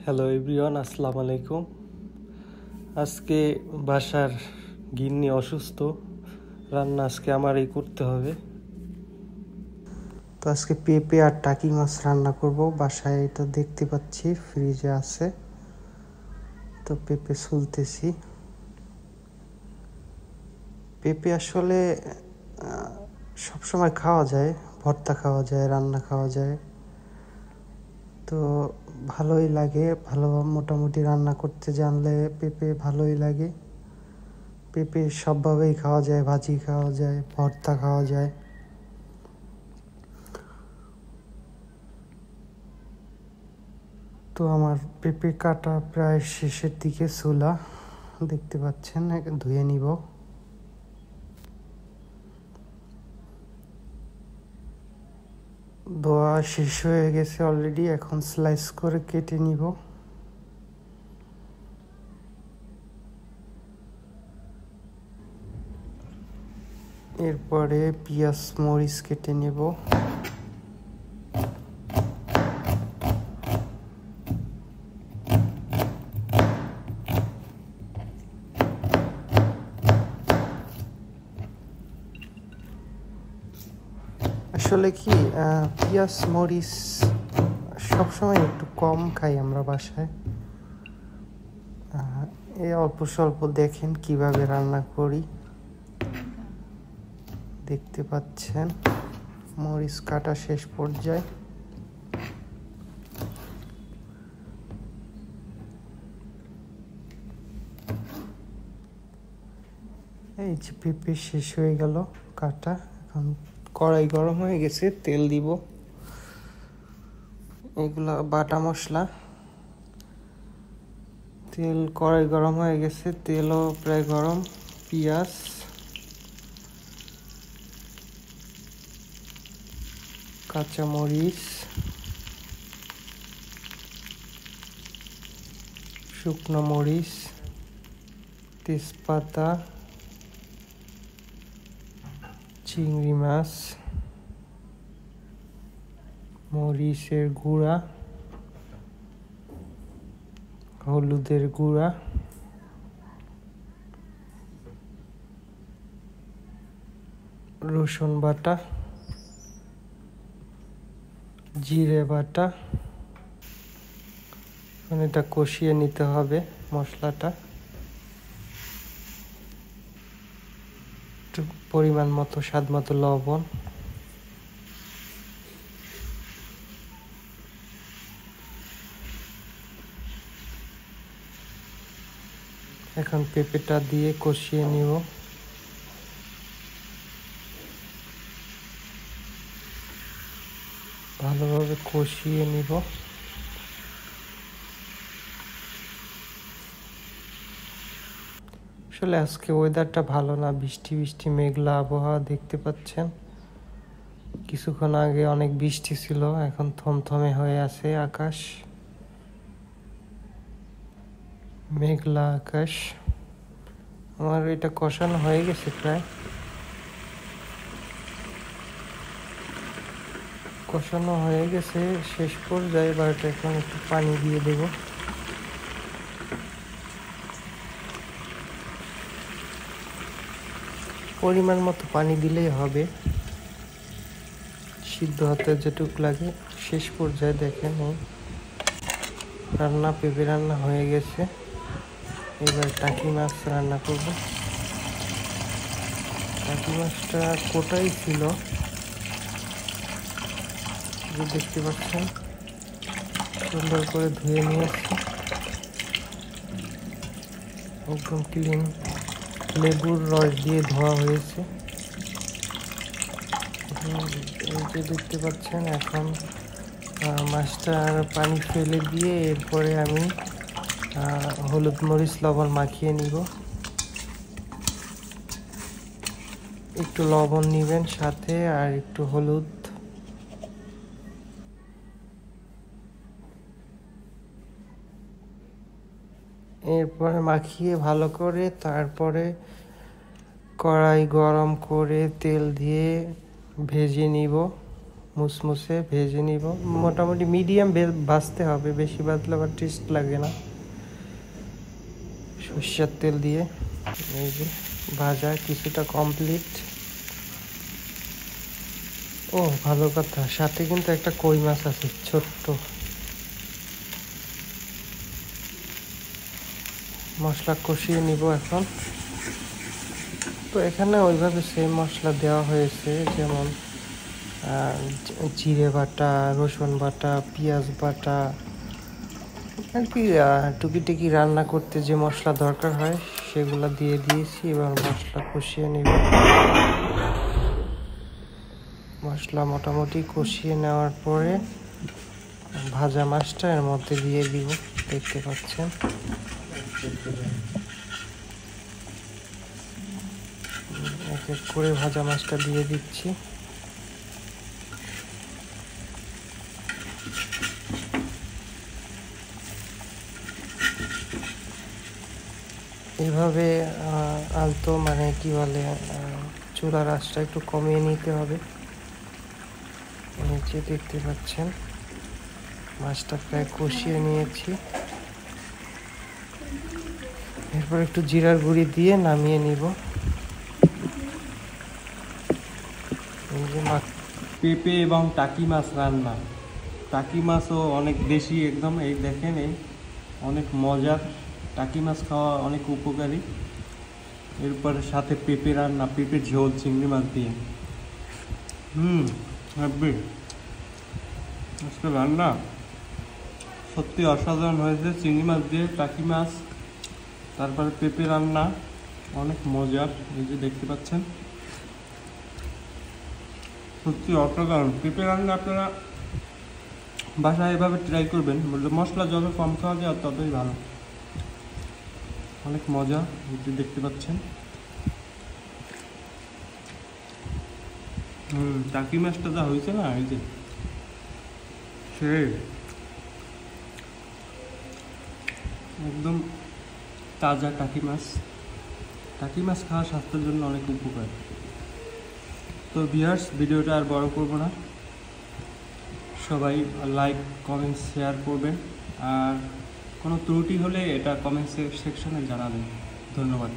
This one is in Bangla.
হ্যালো এভরিওয়ান, আসসালামু আলাইকুম। আজকে বাসার গিন্নি অসুস্থ, রান্না আজকে আমারই করতে হবে। তো আজকে পেঁপে আর টাকি মাছ রান্না করব। বাসায় তো দেখতে পাচ্ছি ফ্রিজে আছে, তো পেঁপে ছুলতেছি। পেঁপে আসলে সবসময় খাওয়া যায়, ভর্তা খাওয়া যায়, রান্না খাওয়া যায়, তো ভালোই লাগে। ভালো মোটামুটি রান্না করতে জানলে পেঁপে ভালোই লাগে। পেঁপে সবভাবেই খাওয়া যায়, ভাজি খাওয়া যায়, ভর্তা খাওয়া যায়। তো আমার পেঁপে কাটা প্রায় শেষের দিকে, ছোলা দেখতে পাচ্ছেন, ধুয়ে নিব। ধোয়া শেষ হয়ে গেছে অলরেডি, এখন স্লাইস করে কেটে নিব। এরপরে পেঁয়াজ মরিচ কেটে নেব। আসলে কি পেঁয়াজ মরিচ সবসময় একটু কম খাই আমরা বাসায়। এই অল্প স্বল্প দেখেন কিভাবে রান্না করি, দেখতে পাচ্ছেন। মরিচ কাটা শেষ পর্যায়ে। এই যে পেঁপে শেষ হয়ে গেল কাটা। এখন কড়াই গরম হয়ে গেছে, তেল দিব। এগুলা বাটা মশলা। তেল কড়াই গরম হয়ে গেছে, তেলও প্রায় গরম। পেঁয়াজ, কাঁচামরিচ, শুকনো মরিচ, তেজপাতা, চিংড়ি মাছ, মরিচের গুঁড়া, হলুদের গুঁড়া, রসুন বাটা, জিরে বাটা। এটা কষিয়ে নিতে হবে মশলাটা। একটু পরিমাণ মতো, স্বাদ মতো লবণ। এখন পেঁপেটা দিয়ে কষিয়ে নিব। ভালোভাবে কষিয়ে নিব। আসলে আজকে ওয়েদারটা ভালো না, বৃষ্টি বৃষ্টি মেঘলা আবহাওয়া দেখতে পাচ্ছেন। কিছুক্ষণ আগে অনেক বৃষ্টি ছিল, এখন থমথমে হয়ে আছে আকাশ, মেঘলা আকাশ। আমার এটা কষানো হয়ে গেছে প্রায়। কষানো হয়ে গেছে শেষ পর্যায়ে। এবার এখন একটু পানি দিয়ে দেব। পরিমাণ মতো পানি দিলেই হবে, সিদ্ধ হতে যেটুকু লাগে। শেষ পর্যায়ে দেখেন রান্না, পেঁপে রান্না হয়ে গেছে। এবার টাকি মাছ রান্না করব। টাকি মাছটা কোটাই ছিল, দেখতে পাচ্ছেন, সুন্দর করে ধুয়ে নিয়েছি, একদম ক্লিন। লেবুর রস দিয়ে ধোয়া হয়েছে। এই যে দেখতে পাচ্ছেন, এখন মাছটার পানি ফেলে দিয়ে এরপরে আমি হলুদ মরিচ লবণ মাখিয়ে নিব। একটু লবণ নিবেন সাথে, আর একটু হলুদ। এরপরে মাখিয়ে ভালো করে, তারপরে কড়াই গরম করে তেল দিয়ে ভেজে নিব মুসমুসে ভেজে নিব। মোটামুটি মিডিয়াম ভাজতে হবে, বেশি ভাজলে আবার টেস্ট লাগে না। সরষের তেল দিয়ে এই যে ভাজা কিছুটা কমপ্লিট। ও ভালো কথা, সাথে কিন্তু একটা কই মাছ আছে ছোট্ট। মশলা কষিয়ে নিব এখন। তো এখানে ওইভাবে সেম মশলা দেওয়া হয়েছে, যেমন জিরে বাটা, রসুন বাটা, পেঁয়াজ বাটা, আর কি টুকিটাকি রান্না করতে যে মশলা দরকার হয় সেগুলো দিয়ে দিয়েছি। এবার মশলা কষিয়ে নিব। মশলা মোটামুটি কষিয়ে নেওয়ার পরে ভাজা মাছটা এর মধ্যে দিয়ে দিব, দেখতে পাচ্ছেন। এক এক করে ভাজা মাছটা দিয়ে দিচ্ছি। এইভাবে আলতো মানে কি বলে, চুলার আঁচটা একটু কমিয়ে নিতে হবে। নিচে দেখতে পাচ্ছেন মাছটা প্রায় কষিয়ে নিয়েছি। এরপর একটু জিরার গুঁড়ি দিয়ে নামিয়ে নিব। পেঁপে এবং টাকি মাছ রান্না। টাকি মাছও অনেক দেশি একদম, এই দেখেন, এই অনেক মজার। টাকি মাছ খাওয়া অনেক উপকারী। এরপরে সাথে পেঁপে রান্না, পেঁপে ঝোল চিংড়ি মাছ দিয়ে। হ্যাপি আজকে রান্না সত্যি অসাধারণ হয়েছে। চিংড়ি মাছ দিয়ে টাকি মাছ, তারপরে পেঁপে রান্না, অনেক মজার। এই যে দেখতে পাচ্ছেন, সত্যি অসাধারণ। পেঁপে রান্না আপনারা বাসায় এভাবে ট্রাই করবেন। মশলা যত কম খাওয়া যায় ততই ভালো, অনেক মজা। এই যে দেখতে পাচ্ছেন, টাকি মাছটা যা হয়েছে না, এই যে সে একদম তাজা টাকি মাছ। টাকি মাছ খাওয়া স্বাস্থ্যের জন্য অনেক উপকার। তো ভিউয়ার্স, ভিডিওটা আর বড় করব না। সবাই লাইক, কমেন্ট, শেয়ার করবেন। আর কোনো ত্রুটি হলে এটা কমেন্ট সেকশনে জানাবেন। ধন্যবাদ।